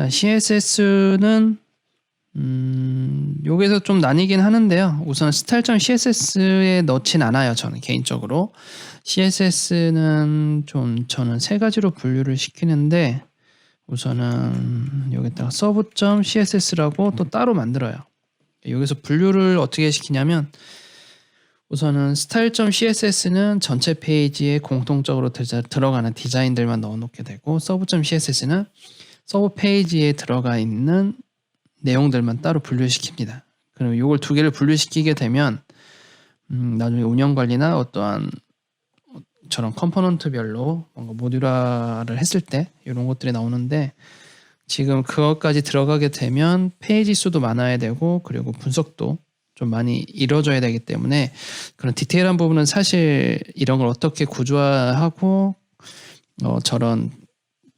자, CSS는 여기서 좀 나뉘긴 하는데요. 우선 style.css에 넣진 않아요. 저는 개인적으로 CSS는 좀 저는 세 가지로 분류를 시키는데, 우선은 여기다가 serve.css라고 또 따로 만들어요. 여기서 분류를 어떻게 시키냐면, 우선은 style.css는 전체 페이지에 공통적으로 들어가는 디자인들만 넣어놓게 되고, serve.css는 서브 페이지에 들어가 있는 내용들만 따로 분류시킵니다. 그럼 이걸 두 개를 분류시키게 되면 나중에 운영 관리나 어떠한 저런 컴포넌트별로 뭔가 모듈화를 했을 때 이런 것들이 나오는데, 지금 그것까지 들어가게 되면 페이지 수도 많아야 되고, 그리고 분석도 좀 많이 이루어져야 되기 때문에 그런 디테일한 부분은 사실 이런 걸 어떻게 구조화하고 저런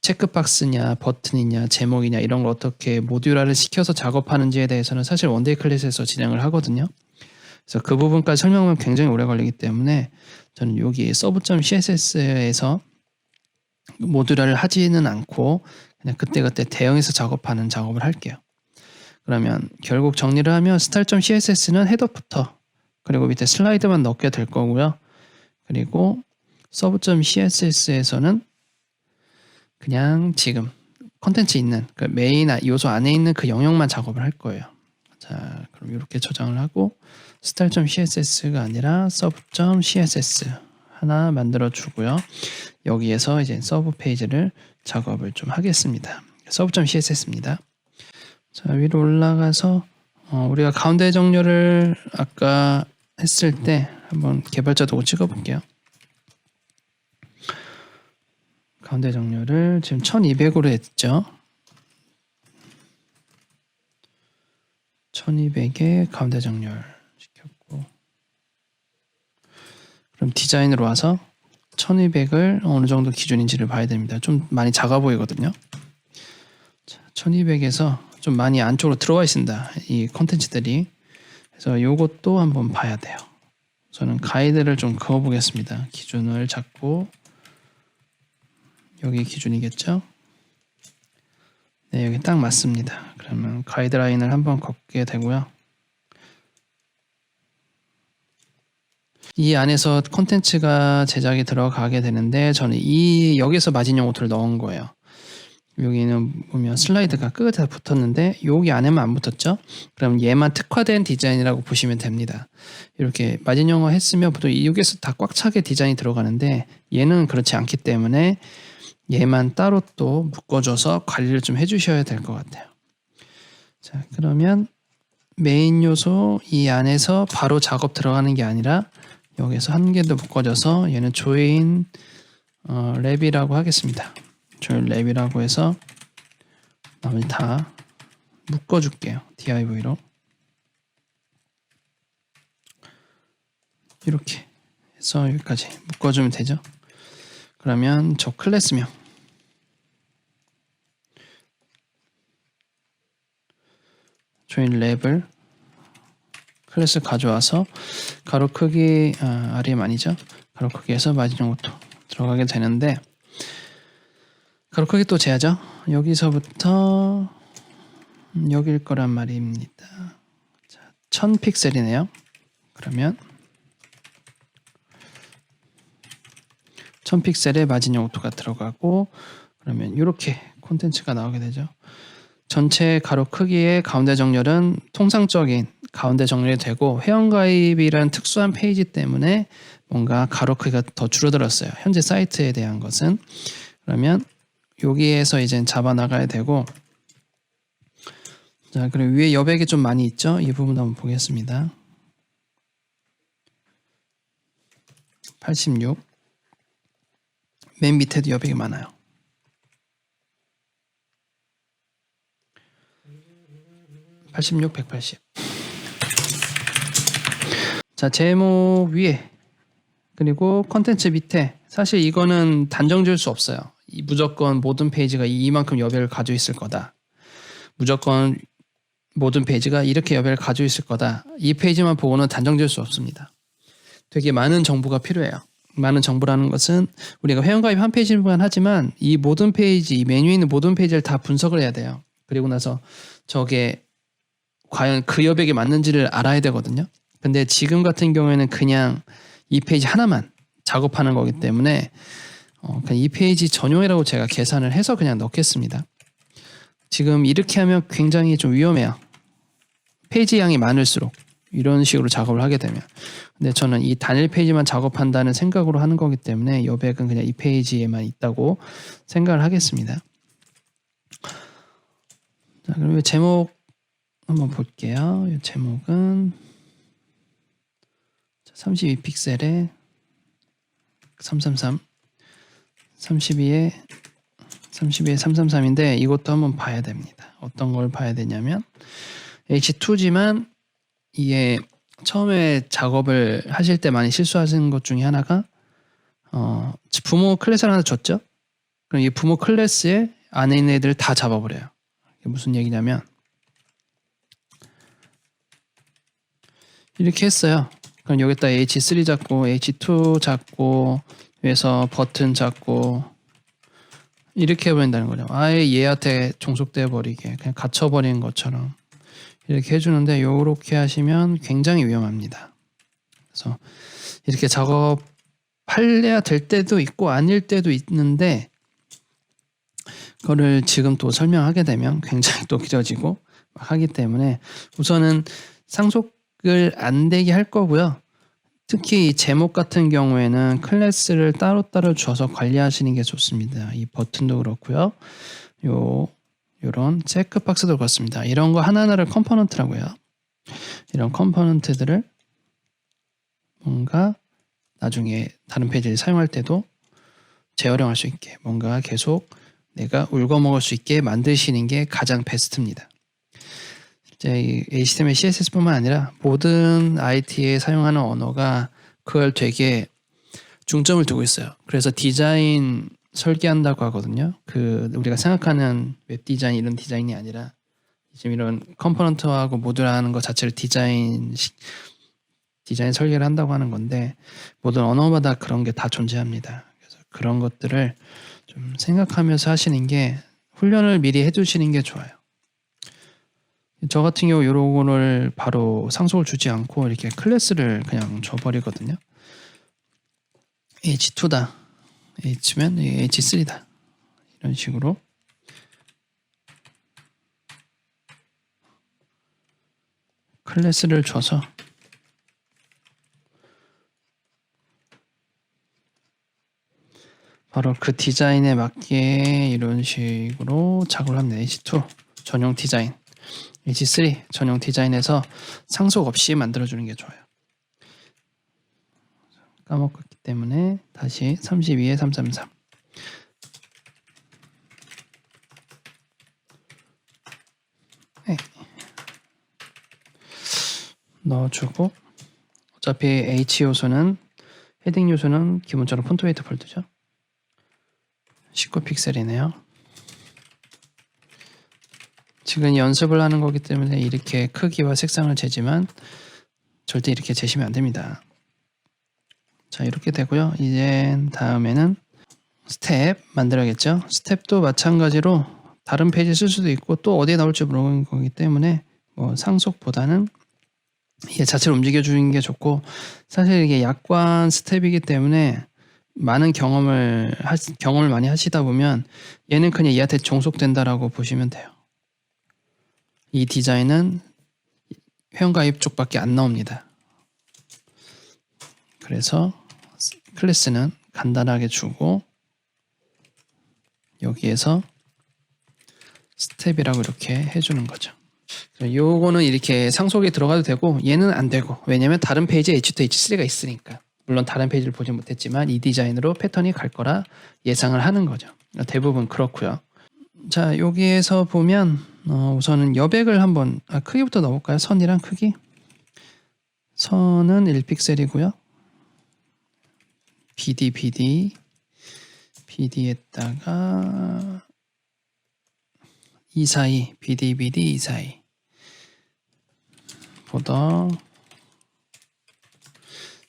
체크박스냐 버튼이냐 제목이냐 이런 걸 어떻게 모듈화를 시켜서 작업하는지에 대해서는 사실 원데이 클래스에서 진행을 하거든요. 그래서 그 부분까지 설명하면 굉장히 오래 걸리기 때문에 저는 여기 serve.css에서 모듈화를 하지는 않고 그냥 그때그때 대응해서 작업하는 작업을 할게요. 그러면 결국 정리를 하면 style.css는 헤더부터 그리고 밑에 슬라이드만 넣게 될 거고요. 그리고 serve.css에서는 그냥 지금 컨텐츠 있는 그 메인 요소 안에 있는 그 영역만 작업을 할 거예요. 자, 그럼 이렇게 저장을 하고 style.css가 아니라 serve.css 하나 만들어 주고요. 여기에서 이제 서브 페이지를 작업을 좀 하겠습니다. serve.css입니다. 자, 위로 올라가서 우리가 가운데 정렬을 아까 했을 때 한번 개발자 도구 찍어 볼게요. 가운데 정렬을 지금 1200으로 했죠. 1200에 가운데 정렬 시켰고, 그럼 디자인으로 와서 1200을 어느 정도 기준인지를 봐야 됩니다. 좀 많이 작아 보이거든요. 1200에서 좀 많이 안쪽으로 들어와 있습니다. 이 컨텐츠들이. 그래서 이것도 한번 봐야 돼요. 저는 가이드를 좀 그어 보겠습니다. 기준을 잡고 여기 기준이겠죠? 네, 여기 딱 맞습니다. 그러면 가이드라인을 한번 걷게 되고요. 이 안에서 콘텐츠가 제작이 들어가게 되는데, 저는 여기서 마진용 오토를 넣은 거예요. 여기는 보면 슬라이드가 끝에 붙었는데 여기 안에만 안 붙었죠? 그럼 얘만 특화된 디자인이라고 보시면 됩니다. 이렇게 마진용어 했으면 보통 여기서 다 꽉 차게 디자인이 들어가는데, 얘는 그렇지 않기 때문에 얘만 따로 또 묶어줘서 관리를 좀 해주셔야 될 것 같아요. 자, 그러면 메인 요소 이 안에서 바로 작업 들어가는 게 아니라 여기서 한 개 더 묶어줘서 얘는 조인 랩이라고 하겠습니다. 조인 랩이라고 해서 나머지 다 묶어줄게요. div로 이렇게 해서 여기까지 묶어주면 되죠. 그러면 저 클래스명 조인 랩을 클래스 가져와서 가로 크기 rem 아니죠? 가로 크기에서 마진용 오토 들어가게 되는데, 가로 크기 또 재야죠. 여기서부터 여길 거란 말입니다. 자, 1000픽셀이네요. 그러면 1000픽셀에 마진용 오토가 들어가고, 그러면 이렇게 콘텐츠가 나오게 되죠. 전체 가로 크기의 가운데 정렬은 통상적인 가운데 정렬이 되고, 회원가입이란 특수한 페이지 때문에 뭔가 가로 크기가 더 줄어들었어요. 현재 사이트에 대한 것은. 그러면 여기에서 이제 잡아 나가야 되고, 자, 그리고 위에 여백이 좀 많이 있죠? 이 부분 한번 보겠습니다. 86. 맨 밑에도 여백이 많아요. (86, 180) 자, 제목 위에 그리고 컨텐츠 밑에, 사실 이거는 단정 지을 수 없어요. 무조건 모든 페이지가 이만큼 여백을 가지고 있을 거다, 무조건 모든 페이지가 이렇게 여백을 가지고 있을 거다, 이 페이지만 보고는 단정 지을 수 없습니다. 되게 많은 정보가 필요해요. 많은 정보라는 것은 우리가 회원가입 한 페이지만 하지만 이 모든 페이지, 이 메뉴에 있는 모든 페이지를 다 분석을 해야 돼요. 그리고 나서 저게 과연 그 여백이 맞는지를 알아야 되거든요. 근데 지금 같은 경우에는 그냥 이 페이지 하나만 작업하는 거기 때문에 그냥 이 페이지 전용이라고 제가 계산을 해서 그냥 넣겠습니다. 지금 이렇게 하면 굉장히 좀 위험해요. 페이지 양이 많을수록 이런 식으로 작업을 하게 되면. 근데 저는 이 단일 페이지만 작업한다는 생각으로 하는 거기 때문에 여백은 그냥 이 페이지에만 있다고 생각을 하겠습니다. 자, 그럼 제목 한번 볼게요. 이 제목은 32픽셀에 333 32에 333인데 이것도 한번 봐야 됩니다. 어떤 걸 봐야 되냐면 H2지만 이게 처음에 작업을 하실 때 많이 실수하시는 것 중에 하나가 부모 클래스를 하나 줬죠. 그럼 이 부모 클래스에 안에 있는 애들을 다 잡아버려요. 이게 무슨 얘기냐면 이렇게 했어요. 그럼 여기다 H3 잡고 H2 잡고 위에서 버튼 잡고 이렇게 해버린다는 거죠. 아예 얘한테 종속돼 버리게 그냥 갇혀버리는 것처럼 이렇게 해주는데 이렇게 하시면 굉장히 위험합니다. 그래서 이렇게 작업할래야 될 때도 있고 아닐 때도 있는데 그거를 지금 또 설명하게 되면 굉장히 또 길어지고 하기 때문에 우선은 상속을 안 되게 할 거고요. 특히 이 제목 같은 경우에는 클래스를 따로따로 줘서 관리하시는 게 좋습니다. 이 버튼도 그렇고요. 요런 체크박스도 그렇습니다. 이런 거 하나하나를 컴포넌트라고 해요. 이런 컴포넌트들을 뭔가 나중에 다른 페이지를 사용할 때도 재활용할 수 있게 뭔가 계속 내가 울거먹을 수 있게 만드시는 게 가장 베스트입니다. 이제 HTML, CSS뿐만 아니라 모든 IT에 사용하는 언어가 그걸 되게 중점을 두고 있어요. 그래서 디자인 설계한다고 하거든요. 우리가 생각하는 웹 디자인 이런 디자인이 아니라 지금 이런 컴포넌트하고 모듈하는 것 자체를 디자인 설계를 한다고 하는 건데 모든 언어마다 그런 게 다 존재합니다. 그래서 그런 것들을 좀 생각하면서 하시는 게 훈련을 미리 해두시는 게 좋아요. 저 같은 경우 이런 거를 바로 상속을 주지 않고 이렇게 클래스를 그냥 줘버리거든요. H2다. H면 H3다. 이런 식으로 클래스를 줘서 바로 그 디자인에 맞게 이런 식으로 작업을 합니다. H2 전용 디자인, H3 전용 디자인에서 상속 없이 만들어주는 게 좋아요. 까먹었기 때문에 다시 32에 333 네. 넣어주고 어차피 H 요소는 헤딩 요소는 기본적으로 폰트 웨이트 폴드죠. 19픽셀이네요. 지금 연습을 하는 거기 때문에 이렇게 크기와 색상을 재지만 절대 이렇게 재시면 안 됩니다. 자, 이렇게 되고요. 이제 다음에는 스텝 만들어야겠죠. 스텝도 마찬가지로 다른 페이지 쓸 수도 있고 또 어디에 나올지 모르는 거기 때문에 뭐 상속보다는 얘 자체를 움직여주는 게 좋고 사실 이게 약관 스텝이기 때문에 많은 경험을 많이 하시다 보면 얘는 그냥 얘한테 종속된다라고 보시면 돼요. 이 디자인은 회원가입 쪽밖에 안 나옵니다. 그래서 클래스는 간단하게 주고 여기에서 스텝이라고 이렇게 해주는 거죠. 요거는 이렇게 상속이 들어가도 되고 얘는 안 되고 왜냐면 다른 페이지에 H2, H3가 있으니까 물론 다른 페이지를 보지 못했지만 이 디자인으로 패턴이 갈 거라 예상을 하는 거죠. 대부분 그렇고요. 자, 여기에서 보면 우선은 여백을 한번 크기부터 넣어볼까요? 선이랑 크기. 선은 1픽셀이고요. BD에다가 242 BD 242 보더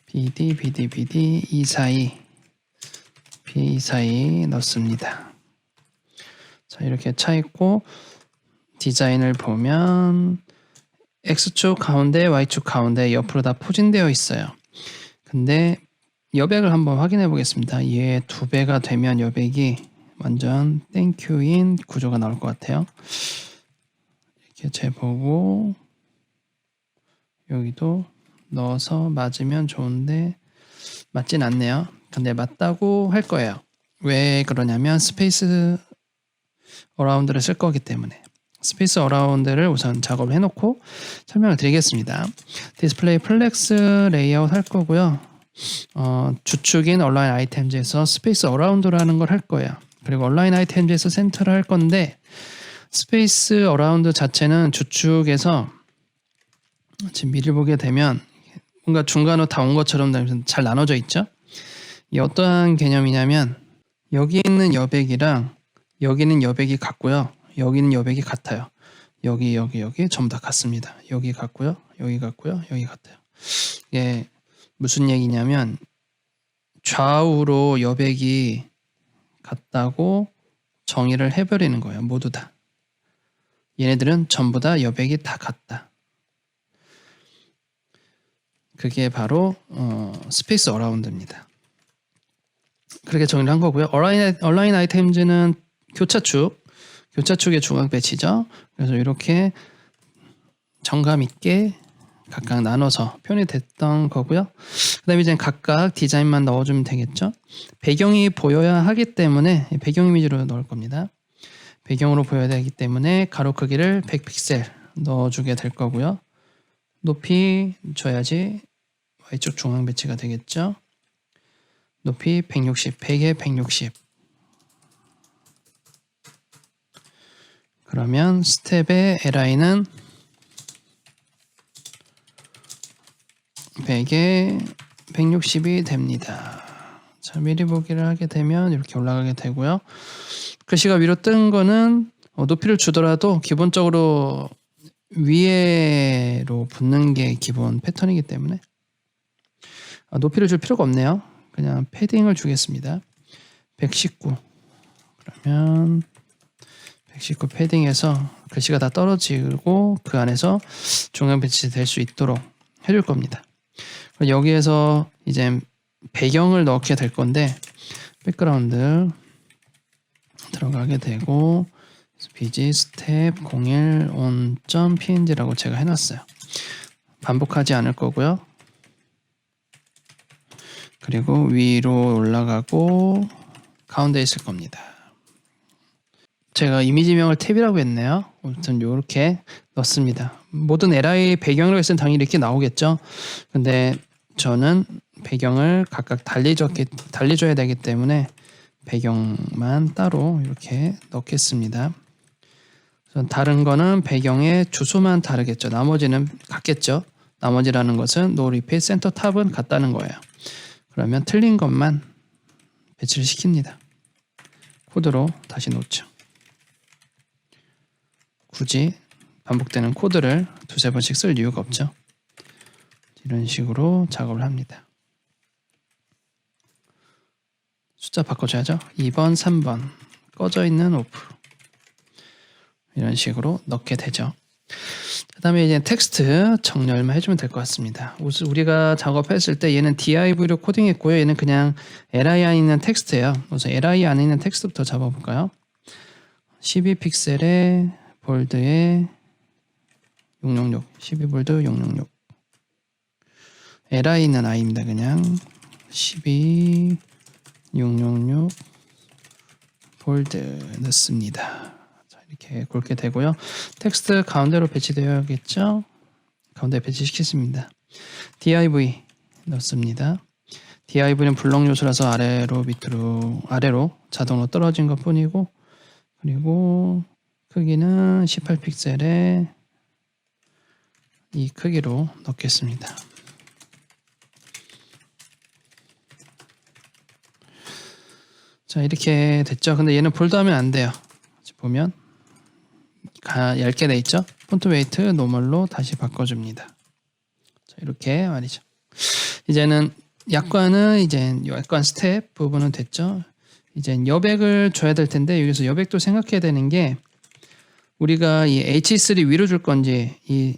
BD 242 B242 넣습니다. 자, 이렇게 차 있고 디자인을 보면 X축 가운데 Y축 가운데 옆으로 다 포진되어 있어요. 근데 여백을 한번 확인해 보겠습니다. 얘 2배가 되면 여백이 완전 땡큐인 구조가 나올 것 같아요. 이렇게 재보고 여기도 넣어서 맞으면 좋은데 맞진 않네요. 근데 맞다고 할 거예요. 왜 그러냐면 스페이스 어라운드를 쓸 거기 때문에. 스페이스 어라운드를 우선 작업을 해놓고 설명을 드리겠습니다. 디스플레이 플렉스 레이아웃 할 거고요. 주축인 얼라인 아이템즈에서 스페이스 어라운드라는 걸 할 거예요. 그리고 얼라인 아이템즈에서 센터를 할 건데 스페이스 어라운드 자체는 주축에서 지금 미리 보게 되면 뭔가 중간으로 다 온 것처럼 잘 나눠져 있죠. 이 어떠한 개념이냐면 여기 있는 여백이랑 여기는 여백이 같고요. 여기는 여백이 같아요. 여기 전부 다 같습니다. 여기 같고요. 여기 같고요. 여기 같아요. 이게 무슨 얘기냐면 좌우로 여백이 같다고 정의를 해버리는 거예요. 모두 다. 얘네들은 전부 다 여백이 다 같다. 그게 바로 스페이스 어라운드입니다. 그렇게 정의를 한 거고요. 얼라인 아이템즈는 교차축의 중앙 배치죠. 그래서 이렇게 정감 있게 각각 나눠서 표현이 됐던 거고요. 그 다음에 이제 각각 디자인만 넣어주면 되겠죠. 배경이 보여야 하기 때문에 배경 이미지로 넣을 겁니다. 배경으로 보여야 되기 때문에 가로 크기를 100픽셀 넣어주게 될 거고요. 높이 줘야지 Y쪽 중앙 배치가 되겠죠. 높이 160, 100에 160. 그러면 스텝의 li는 100에 160이 됩니다. 자, 미리 보기를 하게 되면 이렇게 올라가게 되고요. 글씨가 위로 뜬 거는 높이를 주더라도 기본적으로 위에로 붙는 게 기본 패턴이기 때문에 높이를 줄 필요가 없네요. 그냥 패딩을 주겠습니다. 119. 그러면 119 패딩에서 글씨가 다 떨어지고 그 안에서 중앙 배치될 수 있도록 해줄 겁니다. 여기에서 이제 배경을 넣게 될 건데 백그라운드 들어가게 되고 bg 스텝 01 on.png라고 제가 해놨어요. 반복하지 않을 거고요. 그리고 위로 올라가고 가운데 있을 겁니다. 제가 이미지명을 탭이라고 했네요. 아무튼 이렇게 넣습니다. 모든 li 배경이라고 했으면 당연히 이렇게 나오겠죠. 근데 저는 배경을 각각 달리줘야 되기 때문에 배경만 따로 이렇게 넣겠습니다. 다른 거는 배경의 주소만 다르겠죠. 나머지는 같겠죠. 나머지라는 것은 no repeat center tab은 같다는 거예요. 그러면 틀린 것만 배치를 시킵니다. 코드로 다시 놓죠. 굳이 반복되는 코드를 두세 번씩 쓸 이유가 없죠. 이런 식으로 작업을 합니다. 숫자 바꿔줘야죠. 2번, 3번 꺼져 있는 오프 이런 식으로 넣게 되죠. 그 다음에 이제 텍스트 정렬만 해주면 될 것 같습니다. 우리가 작업했을 때 얘는 div로 코딩했고요. 얘는 그냥 li 안에 있는 텍스트예요. 우선 li 안에 있는 텍스트부터 잡아볼까요? 12픽셀에 볼드에 666 12볼드 666 li는 i입니다. 그냥 12 666 볼드 넣습니다. 자, 이렇게 굵게 되고요. 텍스트 가운데로 배치되어야겠죠? 가운데 배치시켰습니다. div 넣습니다. div는 블록 요소라서 아래로 자동으로 떨어진 것 뿐이고, 그리고 크기는 18픽셀에 이 크기로 넣겠습니다. 자, 이렇게 됐죠. 근데 얘는 볼드하면 안 돼요. 보면 얇게 돼 있죠. 폰트 웨이트 노멀로 다시 바꿔줍니다. 자, 이렇게 말이죠. 이제는 약관은 이제 약관 스텝 부분은 됐죠. 이제 여백을 줘야 될 텐데 여기서 여백도 생각해야 되는 게 우리가 이 H3 위로 줄 건지 이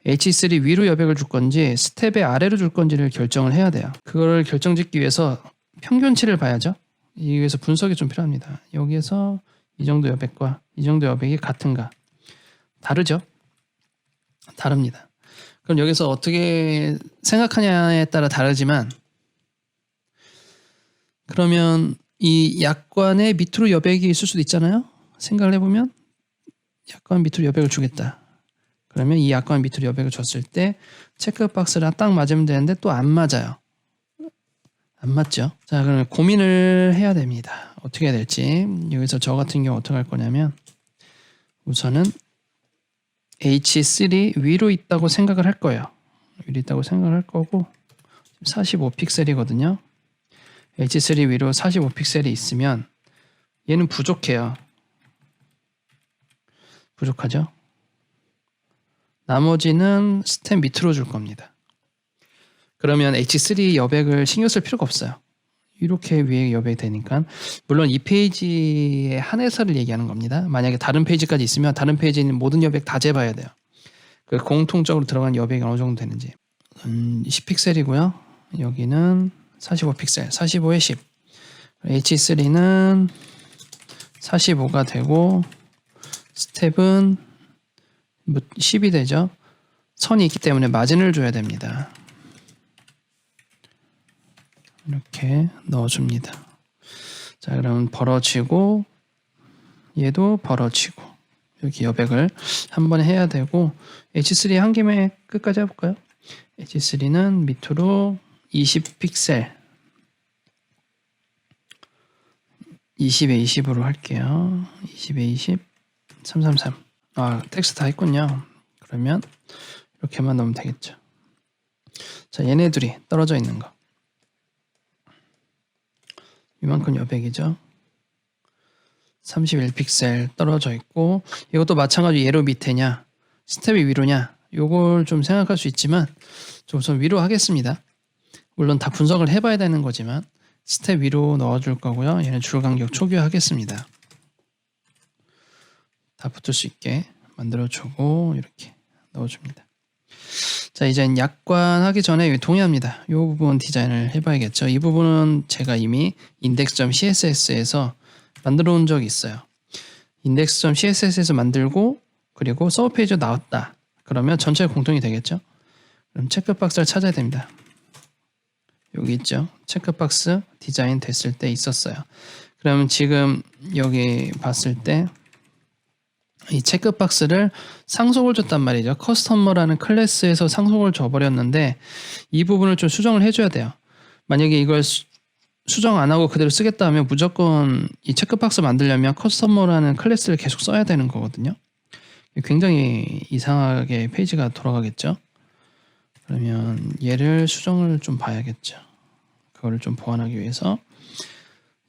H3 위로 여백을 줄 건지 스텝의 아래로 줄 건지를 결정을 해야 돼요. 그거를 결정짓기 위해서 평균치를 봐야죠. 여기에서 분석이 좀 필요합니다. 여기에서 이 정도 여백과 이 정도 여백이 같은가? 다르죠? 다릅니다. 그럼 여기서 어떻게 생각하냐에 따라 다르지만, 그러면 이 약관의 밑으로 여백이 있을 수도 있잖아요. 생각을 해보면 약관 밑으로 여백을 주겠다. 그러면 이 약관 밑으로 여백을 줬을 때 체크박스랑 딱 맞으면 되는데 또 안 맞아요. 안 맞죠? 자, 그러면 고민을 해야 됩니다. 어떻게 해야 될지. 여기서 저 같은 경우 어떻게 할 거냐면, 우선은 H3 위로 있다고 생각을 할 거예요. 위로 있다고 생각을 할 거고, 45픽셀이거든요. H3 위로 45픽셀이 있으면 얘는 부족해요. 부족하죠? 나머지는 스텝 밑으로 줄 겁니다. 그러면 H3 여백을 신경 쓸 필요가 없어요. 이렇게 위에 여백이 되니까. 물론 이 페이지에 한해서를 얘기하는 겁니다. 만약에 다른 페이지까지 있으면 다른 페이지에 있는 모든 여백 다 재봐야 돼요. 그 공통적으로 들어간 여백이 어느 정도 되는지. 10픽셀이고요. 여기는 45픽셀, 45에 10. H3는 45가 되고 스텝은 10이 되죠. 선이 있기 때문에 마진을 줘야 됩니다. 이렇게 넣어줍니다. 자, 그럼 벌어지고 얘도 벌어지고 이렇게 여백을 한 번에 해야 되고, H3 한 김에 끝까지 해볼까요? H3는 밑으로 20픽셀 20에 20으로 할게요. 20에 20 333. 아, 텍스트 다 있군요. 그러면 이렇게만 넣으면 되겠죠. 자, 얘네들이 떨어져 있는 거 이만큼 여백이죠. 31픽셀 떨어져 있고, 이것도 마찬가지로 얘로 밑에냐 스텝이 위로냐 요걸 좀 생각할 수 있지만 좀 우선 위로 하겠습니다. 물론 다 분석을 해봐야 되는 거지만 스텝 위로 넣어줄 거고요. 얘는 줄간격 초기화하겠습니다. 다 붙을 수 있게 만들어주고 이렇게 넣어줍니다. 자, 이제 약관 하기 전에 동의합니다. 이 부분 디자인을 해봐야겠죠. 이 부분은 제가 이미 index.css에서 만들어 온 적이 있어요. index.css에서 만들고 그리고 서브 페이지로 나왔다. 그러면 전체 공통이 되겠죠. 그럼 체크박스를 찾아야 됩니다. 여기 있죠. 체크박스 디자인 됐을 때 있었어요. 그럼 지금 여기 봤을 때 이 체크박스를 상속을 줬단 말이죠. 커스터머라는 클래스에서 상속을 줘버렸는데 이 부분을 좀 수정을 해줘야 돼요. 만약에 이걸 수정 안 하고 그대로 쓰겠다 하면 무조건 이 체크박스 만들려면 커스터머라는 클래스를 계속 써야 되는 거거든요. 굉장히 이상하게 페이지가 돌아가겠죠. 그러면 얘를 수정을 좀 봐야겠죠. 그거를 좀 보완하기 위해서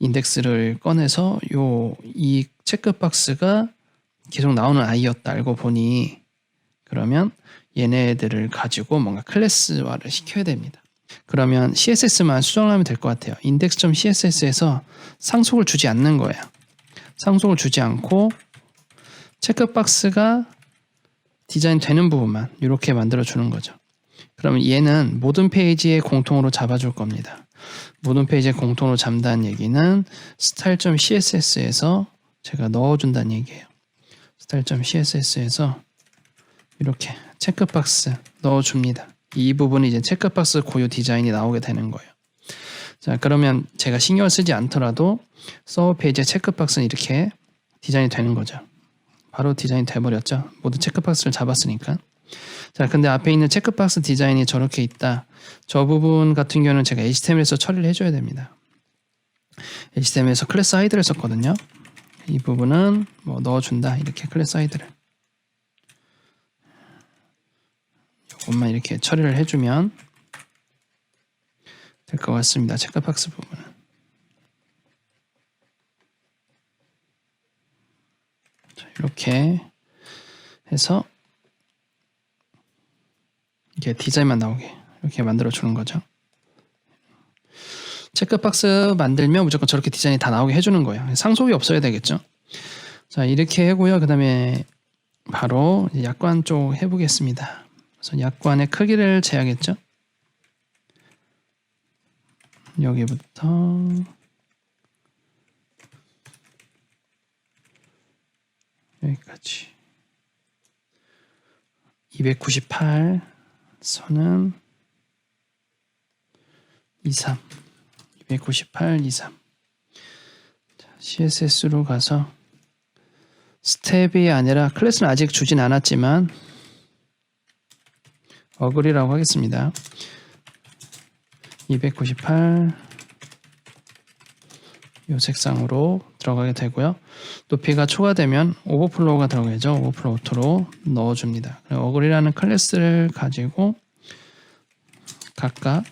인덱스를 꺼내서 이 체크박스가 계속 나오는 아이였다 알고 보니, 그러면 얘네들을 가지고 뭔가 클래스화를 시켜야 됩니다. 그러면 CSS만 수정하면 될 것 같아요. index.css에서 상속을 주지 않는 거예요. 상속을 주지 않고 체크박스가 디자인 되는 부분만 이렇게 만들어 주는 거죠. 그러면 얘는 모든 페이지에 공통으로 잡아줄 겁니다. 모든 페이지에 공통으로 잡는다는 얘기는 style.css에서 제가 넣어준다는 얘기예요. style.css에서 이렇게 체크박스 넣어줍니다. 이 부분이 이제 체크박스 고유 디자인이 나오게 되는 거예요. 자, 그러면 제가 신경을 쓰지 않더라도 서브 페이지에 체크박스는 이렇게 디자인이 되는 거죠. 바로 디자인이 돼버렸죠. 모두 체크박스를 잡았으니까. 자, 근데 앞에 있는 체크박스 디자인이 저렇게 있다. 저 부분 같은 경우는 제가 HTML에서 처리를 해줘야 됩니다. HTML에서 클래스 하이드를 썼거든요. 이 부분은 뭐 넣어준다. 이렇게 클래스 하이드를. 이것만 이렇게 처리를 해주면 될 것 같습니다. 체크박스 부분은. 자, 이렇게 해서 이게 디자인만 나오게 이렇게 만들어 주는 거죠. 체크박스 만들면 무조건 저렇게 디자인이 다 나오게 해주는 거예요. 상속이 없어야 되겠죠. 자, 이렇게 하고요. 그 다음에 바로 약관 쪽 해보겠습니다. 그래서 약관의 크기를 재야겠죠. 여기부터 여기까지 298 선은 23 298 23 CSS로 가서 스텝이 아니라 클래스는 아직 주진 않았지만 어글이라고 하겠습니다. 298 이 색상으로 들어가게 되고요. 높이가 초과되면 오버플로우가 들어가죠. 오버플로우 오토로 넣어줍니다. 어글이라는 클래스를 가지고 각각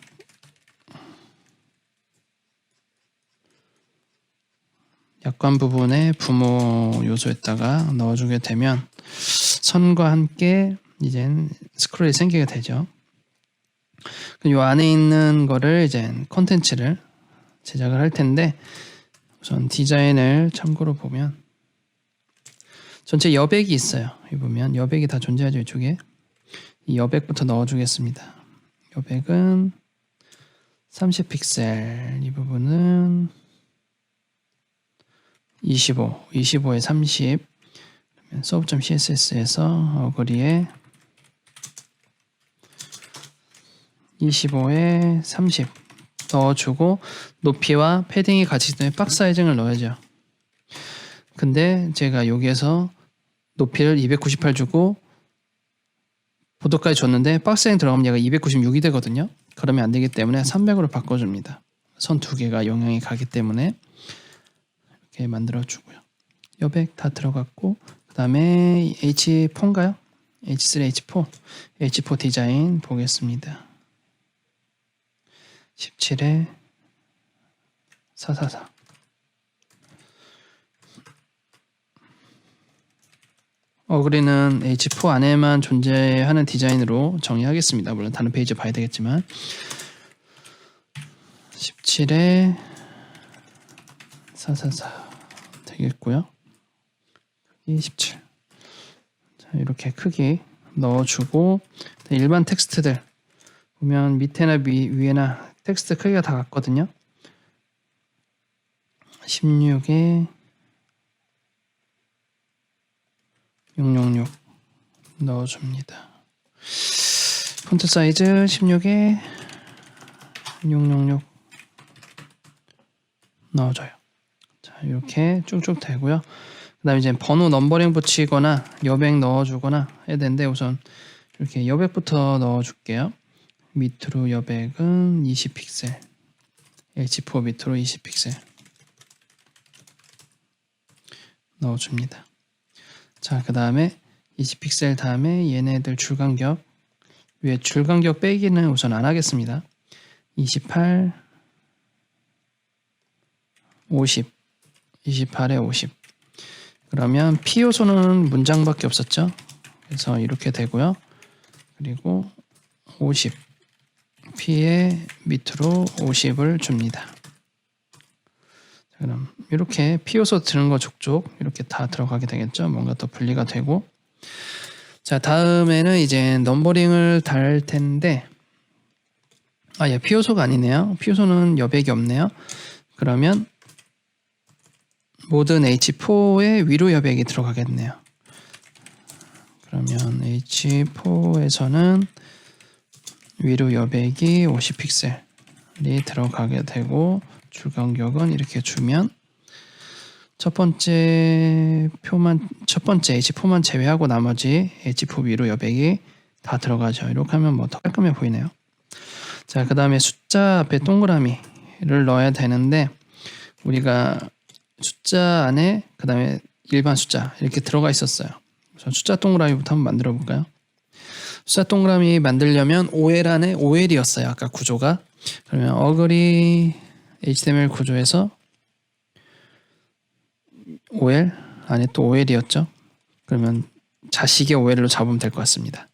약관 부분에 부모 요소에다가 넣어주게 되면 선과 함께 이젠 스크롤이 생기게 되죠. 이 안에 있는 거를 이제 콘텐츠를 제작을 할 텐데 우선 디자인을 참고로 보면 전체 여백이 있어요. 여기 보면 여백이 다 존재하죠. 이쪽에 이 여백부터 넣어주겠습니다. 여백은 30픽셀, 이 부분은 25에 30. 서브.css에서 어그리에 25에 30 넣어주고 높이와 패딩이 같이 있는 박스 사이징을 넣어야죠. 근데 제가 여기에서 높이를 298 주고 보도까지 줬는데 박스 사이징 들어가면 얘가 296이 되거든요. 그러면 안 되기 때문에 300으로 바꿔줍니다. 선 두 개가 영향이 가기 때문에 이렇게 만들어주고요. 여백 다 들어갔고 그 다음에 H4인가요? H3, H4 H4 디자인 보겠습니다. 17에 444 어그리는 H4 안에만 존재하는 디자인으로 정의하겠습니다. 물론 다른 페이지 봐야 되겠지만 17에 444 되겠고요. 크기 17. 자, 이렇게 크기 넣어주고 일반 텍스트들 보면 밑에나 위에나 텍스트 크기가 다 같거든요. 16에 666 넣어줍니다. 폰트 사이즈 16에 666 넣어줘요. 자, 이렇게 쭉쭉 되고요. 그 다음에 이제 번호 넘버링 붙이거나 여백 넣어주거나 해야 되는데 우선 이렇게 여백부터 넣어줄게요. 밑으로 여백은 20픽셀 H4 밑으로 20픽셀 넣어줍니다. 자, 그 다음에 20픽셀 다음에 얘네들 줄간격 위에 줄간격 빼기는 우선 안 하겠습니다. 28 50 28에 50 그러면 P 요소는 문장밖에 없었죠. 그래서 이렇게 되고요. 그리고 50 P에 밑으로 50을 줍니다. 자, 그럼 이렇게 P 요소 드는 거 족족 이렇게 다 들어가게 되겠죠. 뭔가 더 분리가 되고 자, 다음에는 이제 넘버링을 달 텐데 예, P 요소가 아니네요. P 요소는 여백이 없네요. 그러면 모든 H4에 위로 여백이 들어가겠네요. 그러면 H4에서는 위로 여백이 50픽셀이 들어가게 되고 줄간격은 이렇게 주면 첫 번째 H4만 제외하고 나머지 H4 위로 여백이 다 들어가죠. 이렇게 하면 뭐 더 깔끔해 보이네요. 자, 그 다음에 숫자 앞에 동그라미를 넣어야 되는데 우리가 숫자 안에 그 다음에 일반 숫자 이렇게 들어가 있었어요. 우선 숫자 동그라미부터 한번 만들어 볼까요? 숫자 동그라미 만들려면 OL 안에 OL이었어요. 아까 구조가. 그러면 어그리 HTML 구조에서 OL 안에 또 OL이었죠. 그러면 자식의 OL로 잡으면 될 것 같습니다.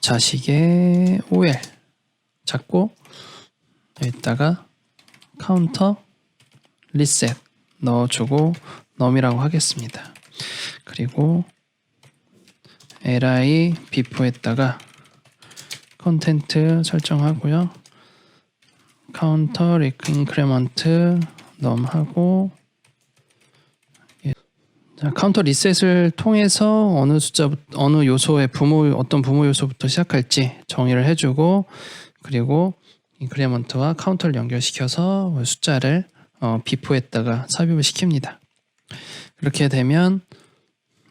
자식의 OL 잡고 여기다가 카운터 리셋 넣어주고 num이라고 하겠습니다. 그리고 li before에다가 컨텐트 설정하고요. 카운터 인크리먼트 num 하고, 자, 카운터 리셋을 통해서 어느 요소의 어떤 부모 요소부터 시작할지 정의를 해주고, 그리고 인크리먼트와 카운터를 연결시켜서 숫자를 before에다가 삽입을 시킵니다. 이렇게 되면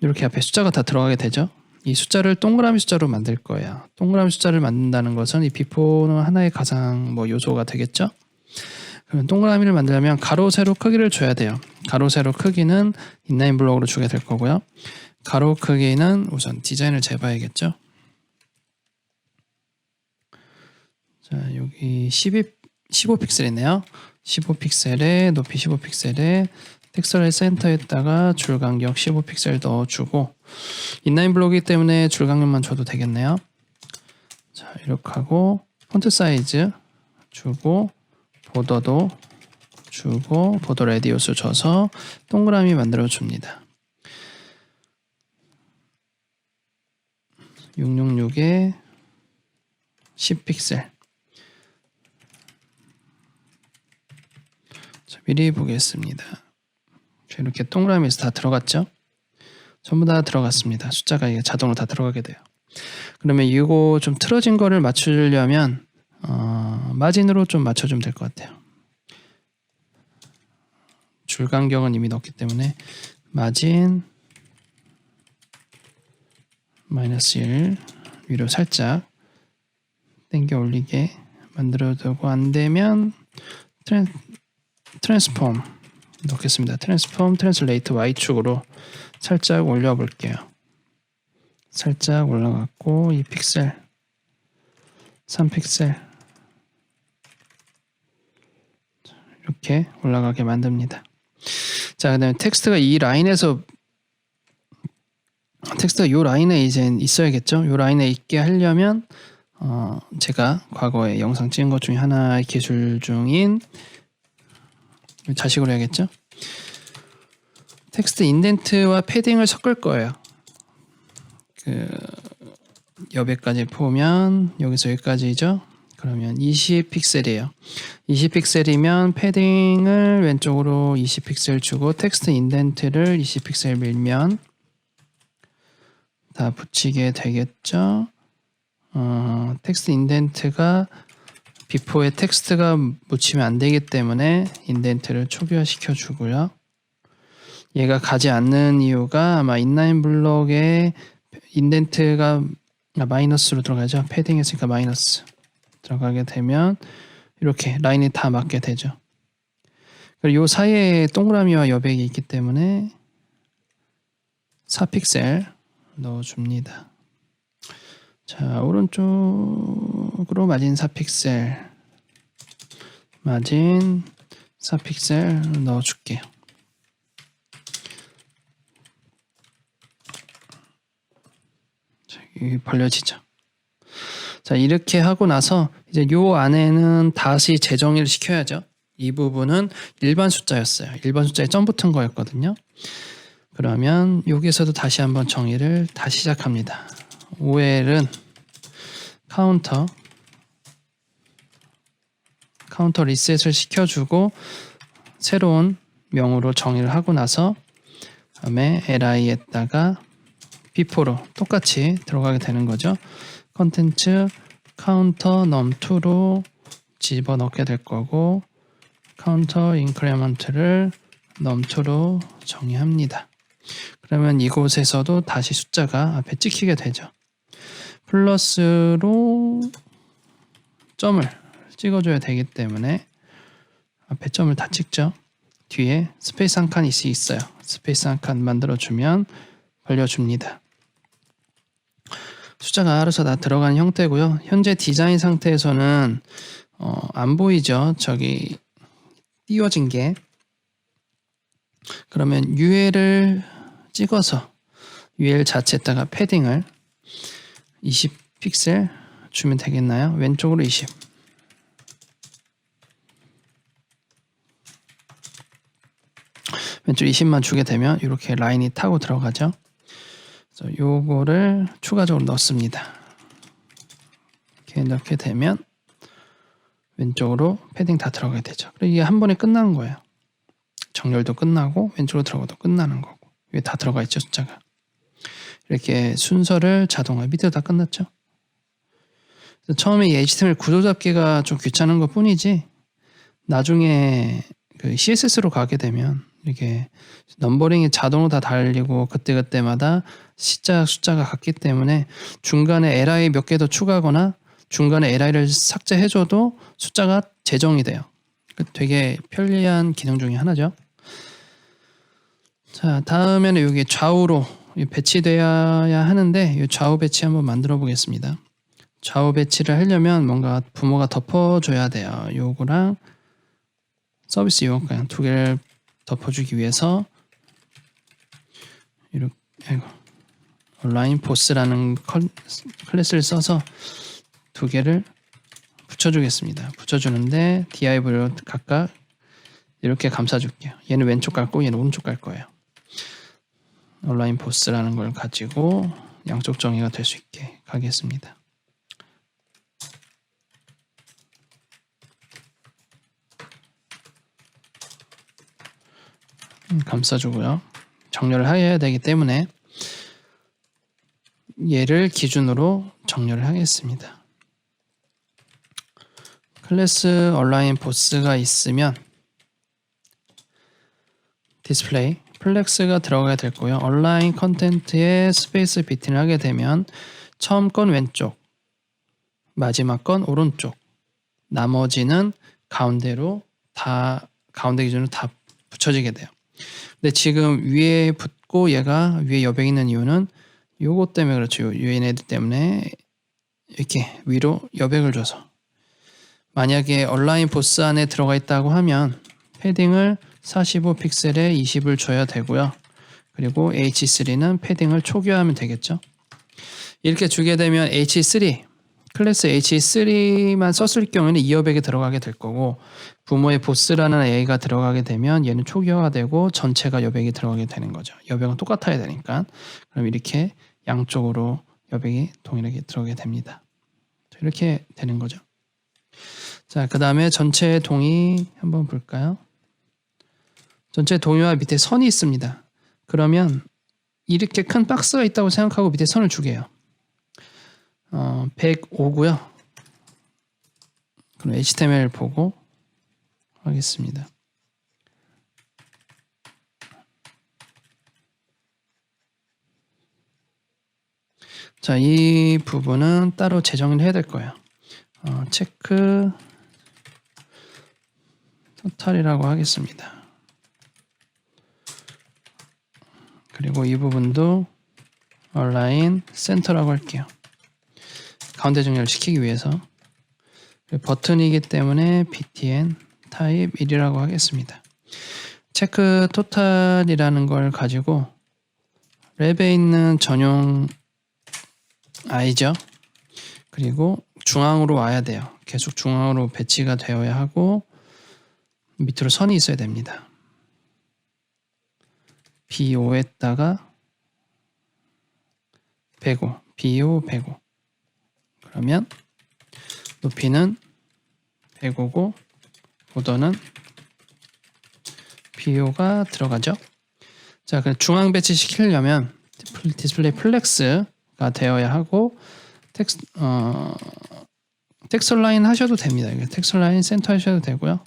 이렇게 앞에 숫자가 다 들어가게 되죠. 이 숫자를 동그라미 숫자로 만들 거예요. 동그라미 숫자를 만든다는 것은 이 before는 하나의 가상 요소가 되겠죠. 그러면 동그라미를 만들려면 가로 세로 크기를 줘야 돼요. 가로 세로 크기는 인라인 블록으로 주게 될 거고요. 가로 크기는 우선 디자인을 재봐야겠죠. 자, 여기 15픽셀이네요. 15픽셀에 높이 15픽셀에 텍스처를 센터에다가 줄 간격 15픽셀 넣어주고, 인라인 블록이기 때문에 줄 간격만 줘도 되겠네요. 자, 이렇게 하고 폰트 사이즈 주고, 보더도 주고, 보더 레디우스 줘서 동그라미 만들어 줍니다. 666에 10픽셀. 자, 미리 보겠습니다. 이렇게 동그라미에서 다 들어갔죠? 전부 다 들어갔습니다. 숫자가 이게 자동으로 다 들어가게 돼요. 그러면 이거 좀 틀어진 거를 맞추려면 마진으로 좀 맞춰주면 될 것 같아요. 줄 간격은 이미 넣었기 때문에 마진 -1 위로 살짝 당겨 올리게 만들어두고, 안 되면 트랜스폼 넣겠습니다. 트랜스폼 트랜슬레이트 Y축으로 살짝 올려 볼게요. 살짝 올라갔고 2픽셀 3픽셀 이렇게 올라가게 만듭니다. 자, 그다음에 텍스트가 이 라인에 이제 있어야겠죠. 이 라인에 있게 하려면 제가 과거에 영상 찍은 것 중에 하나의 기술 중인 자식으로 해야겠죠. 텍스트 인덴트와 패딩을 섞을 거예요. 여기까지 보면 여기서 여기까지죠. 그러면 20픽셀이에요. 20픽셀이면 패딩을 왼쪽으로 20픽셀 주고 텍스트 인덴트를 20픽셀 밀면 다 붙이게 되겠죠. 텍스트 인덴트가 before에 텍스트가 묻히면 안 되기 때문에 인덴트를 초기화시켜 주고요. 얘가 가지 않는 이유가 아마 인라인 블록에 인덴트가 마이너스로 들어가죠. 패딩 했으니까 마이너스 들어가게 되면 이렇게 라인이 다 맞게 되죠. 그리고 이 사이에 동그라미와 여백이 있기 때문에 4픽셀 넣어줍니다. 자, 오른쪽으로 마진 4픽셀 마진 4픽셀 넣어줄게요. 자, 여기 벌려지죠. 자, 이렇게 하고 나서 이제 요 안에는 다시 재정의를 시켜야죠. 이 부분은 일반 숫자였어요. 일반 숫자에 점 붙은 거였거든요. 그러면 여기에서도 다시 한번 정의를 다시 시작합니다. OL은 카운터 리셋을 시켜주고 새로운 명으로 정의를 하고 나서 다음에 li에다가 before로 똑같이 들어가게 되는 거죠. 컨텐츠 카운터 num2로 집어넣게 될 거고 카운터 인크리먼트를 num2로 정의합니다. 그러면 이곳에서도 다시 숫자가 앞에 찍히게 되죠. 플러스로 점을 찍어줘야 되기 때문에 앞에 점을 다 찍죠. 뒤에 스페이스 한 칸이 있어요. 스페이스 한 칸 만들어주면 벌려줍니다. 숫자가 알아서 다 들어가는 형태고요. 현재 디자인 상태에서는 안 보이죠. 저기 띄워진 게. 그러면 UL을 찍어서 UL 자체에다가 패딩을 20픽셀 주면 되겠나요? 왼쪽으로 20. 왼쪽 20만 주게 되면 이렇게 라인이 타고 들어가죠. 그래서 요거를 추가적으로 넣습니다. 이렇게 넣게 되면 왼쪽으로 패딩 다 들어가게 되죠. 그리고 이게 한 번에 끝나는 거예요. 정렬도 끝나고 왼쪽으로 들어가도 끝나는 거고. 이게 다 들어가 있죠, 숫자가. 이렇게 순서를 자동화. 밑에도 다 끝났죠. 처음에 이 HTML 구조 잡기가 좀 귀찮은 것 뿐이지 나중에 그 CSS로 가게 되면 이게 넘버링이 자동으로 다 달리고 그때그때마다 숫자가 같기 때문에 중간에 li 몇 개 더 추가하거나 중간에 li를 삭제해줘도 숫자가 재정이 돼요. 되게 편리한 기능 중에 하나죠. 자, 다음에는 여기 좌우로 배치되어야 하는데 이 좌우 배치 한번 만들어 보겠습니다. 좌우 배치를 하려면 뭔가 부모가 덮어줘야 돼요. 요거랑 서비스 요거 그냥 두 개를 덮어주기 위해서 이렇게 온라인 보스라는 클래스를 써서 두 개를 붙여주겠습니다. 붙여주는데 div를 각각 이렇게 감싸줄게요. 얘는 왼쪽 갈 거고 얘는 오른쪽 갈 거예요. 온라인 보스라는 걸 가지고 양쪽 정의가 될 수 있게 가겠습니다. 감싸주고요. 정렬을 해야 되기 때문에 얘를 기준으로 정렬을 하겠습니다. 클래스 온라인 보스가 있으면 디스플레이 플렉스가 들어가야 될 거고요. 온라인 컨텐츠에 스페이스 비트를 하게 되면 처음 건 왼쪽, 마지막 건 오른쪽, 나머지는 가운데로 다 가운데 기준으로 다 붙여지게 돼요. 근데 지금 위에 붙고 얘가 위에 여백이 있는 이유는 요거 때문에 그렇죠. 위에 있는 애들 때문에 이렇게 위로 여백을 줘서 만약에 온라인 보스 안에 들어가 있다고 하면 패딩을 45픽셀에 20을 줘야 되고요. 그리고 H3는 패딩을 초기화하면 되겠죠. 이렇게 주게 되면 H3 클래스 H3만 썼을 경우에는 2여백이 들어가게 될 거고 부모의 보스라는 A가 들어가게 되면 얘는 초기화가 되고 전체가 여백이 들어가게 되는 거죠. 여백은 똑같아야 되니까. 그럼 이렇게 양쪽으로 여백이 동일하게 들어가게 됩니다. 이렇게 되는 거죠. 자, 그 다음에 전체 동의 한번 볼까요? 전체 동의와 밑에 선이 있습니다. 그러면 이렇게 큰 박스가 있다고 생각하고 밑에 선을 주게요. 105고요. 그럼 HTML 보고 하겠습니다. 자, 이 부분은 따로 재정을 해야 될 거예요. 체크 토탈이라고 하겠습니다. 그리고 이 부분도 온라인 센터라고 할게요. 가운데 정렬을 시키기 위해서 버튼이기 때문에 btn 타입 1이라고 하겠습니다. 체크 토탈이라는 걸 가지고 랩에 있는 전용 i죠. 그리고 중앙으로 와야 돼요. 계속 중앙으로 배치가 되어야 하고 밑으로 선이 있어야 됩니다. B5에다가 105, B5 105. 그러면 높이는 105고 보더는 B5가 들어가죠. 자, 그럼 중앙 배치 시키려면 디스플레이 플렉스가 되어야 하고 텍스트 라인 하셔도 됩니다. 텍스트 라인 센터 하셔도 되고요.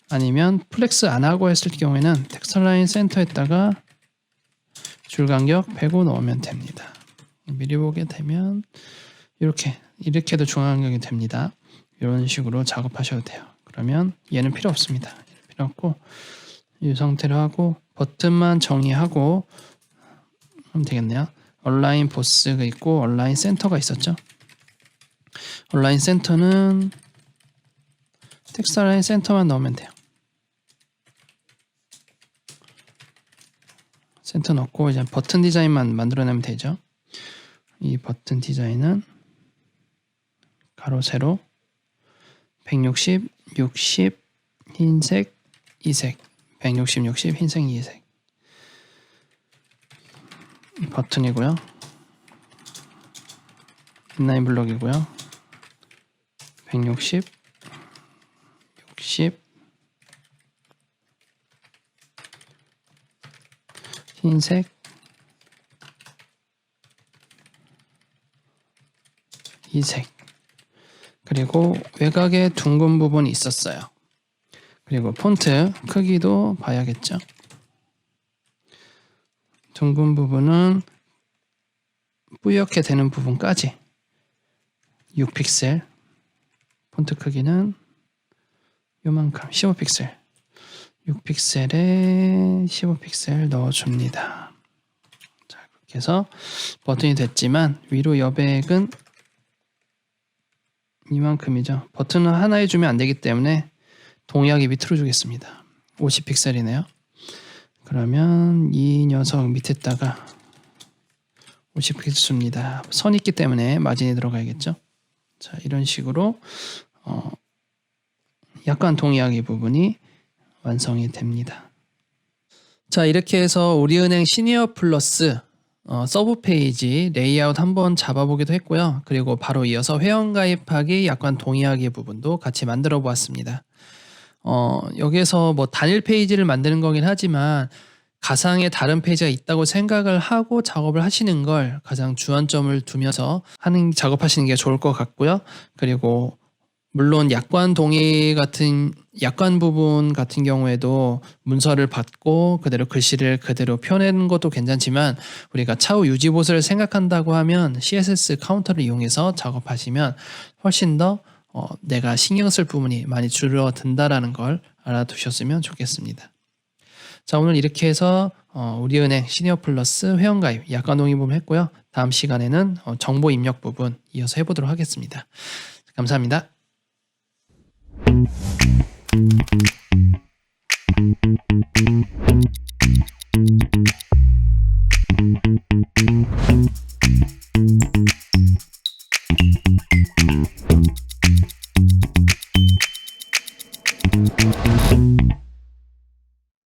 아니면 플렉스 안 하고 했을 경우에는 텍스트 라인 센터에다가 줄 간격 105 넣으면 됩니다. 미리 보게 되면 이렇게도 중앙 간격이 됩니다. 이런 식으로 작업하셔도 돼요. 그러면 얘는 필요 없습니다. 필요 없고 이 상태로 하고 버튼만 정의하고 하면 되겠네요. 온라인 보스가 있고 온라인 센터가 있었죠. 온라인 센터는 텍스트 라인 센터만 넣으면 돼요. 센터 넣고 이제 버튼 디자인만 만들어내면 되죠. 이 버튼 디자인은 가로 세로 160, 60, 흰색, 이색 160, 60 흰색, 이색. 버튼이고요. 인라인 블럭이고요. 160, 60 흰색, 이색. 그리고 외곽에 둥근 부분이 있었어요. 그리고 폰트 크기도 봐야겠죠. 둥근 부분은 뿌옇게 되는 부분까지 6픽셀, 폰트 크기는 요만큼 15픽셀, 6픽셀에 15픽셀 넣어줍니다. 자, 그렇게 해서 버튼이 됐지만 위로 여백은 이만큼이죠. 버튼은 하나 해주면 안 되기 때문에 동일하게 밑으로 주겠습니다. 50픽셀이네요. 그러면 이 녀석 밑에다가 50픽셀 줍니다. 선 있기 때문에 마진이 들어가야겠죠. 자, 이런 식으로 약간 동일하게 부분이 완성이 됩니다. 자, 이렇게 해서 우리은행 시니어 플러스 서브 페이지 레이아웃 한번 잡아보기도 했고요. 그리고 바로 이어서 회원가입하기 약관 동의하기 부분도 같이 만들어 보았습니다. 여기에서 뭐 단일 페이지를 만드는 거긴 하지만 가상의 다른 페이지가 있다고 생각을 하고 작업을 하시는 걸 가장 주안점을 두면서 작업하시는 게 좋을 것 같고요. 그리고 물론 약관 동의 같은 약관 부분 같은 경우에도 문서를 받고 그대로 글씨를 그대로 펴내는 것도 괜찮지만 우리가 차후 유지 보수를 생각한다고 하면 CSS 카운터를 이용해서 작업하시면 훨씬 더 내가 신경 쓸 부분이 많이 줄어든다라는 걸 알아두셨으면 좋겠습니다. 자, 오늘 이렇게 해서 우리은행 시니어 플러스 회원가입 약관 동의 부분 했고요. 다음 시간에는 정보 입력 부분 이어서 해보도록 하겠습니다. 감사합니다.